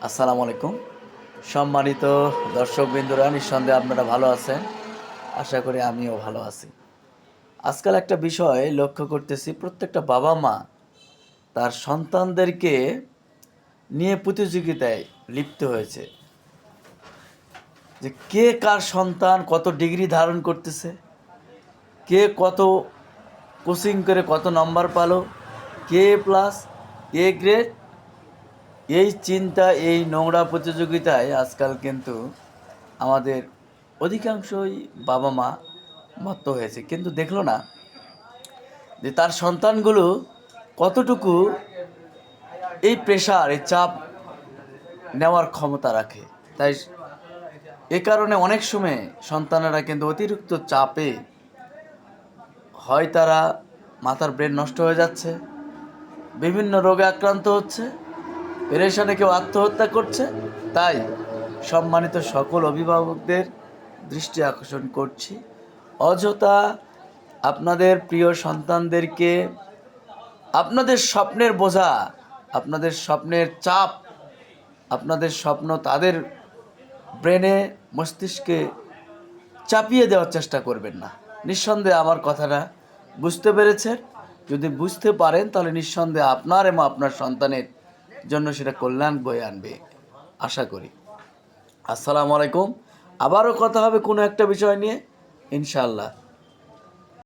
আসসালামু আলাইকুম। সম্মানিত দর্শকবৃন্দরা, নিঃসন্দেহে আপনারা ভালো আছেন। আশা করি আমিও ভালো আছি। আজকাল একটা বিষয় লক্ষ্য করতেছি, প্রত্যেকটা বাবা-মা তার সন্তানদেরকে নিয়ে প্রতিযোগিতায় লিপ্ত হয়েছে যে কে কার সন্তান কত ডিগ্রি ধারণ করতেছে, কে কত কোচিং করে কত নম্বর পালো, কে প্লাস, এ গ্রেড। এই চিন্তা, এই নোংরা প্রতিযোগিতায় আজকাল কিন্তু আমাদের অধিকাংশই বাবা মা মত্ত হয়েছে, কিন্তু দেখলো না যে তার সন্তানগুলো কতটুকু এই প্রেশার, এই চাপ নেওয়ার ক্ষমতা রাখে। তাই এ কারণে অনেক সময় সন্তানেরা কিন্তু অতিরিক্ত চাপে হয় তারা মাথার ব্রেন নষ্ট হয়ে যাচ্ছে, বিভিন্ন রোগে আক্রান্ত হচ্ছে, পেরেশানে কেউ আত্মহত্যা করছে। তাই সম্মানিত সকল অভিভাবকদের দৃষ্টি আকর্ষণ করছি, অযথা আপনাদের প্রিয় সন্তানদেরকে আপনাদের স্বপ্নের বোঝা, আপনাদের স্বপ্নের চাপ, আপনাদের স্বপ্ন তাদের ব্রেনে, মস্তিষ্কে চাপিয়ে দেওয়ার চেষ্টা করবেন না। নিঃসন্দেহে আমার কথাটা বুঝতে পেরেছেন। যদি বুঝতে পারেন তাহলে নিঃসন্দেহে আপনার এবং আপনার সন্তানের জন্য সেটা কল্যাণ বয়ে আনবে, আশা করি। আসসালামু আলাইকুম। আবারও কথা হবে কোনো একটা বিষয় নিয়ে, ইনশাআল্লাহ।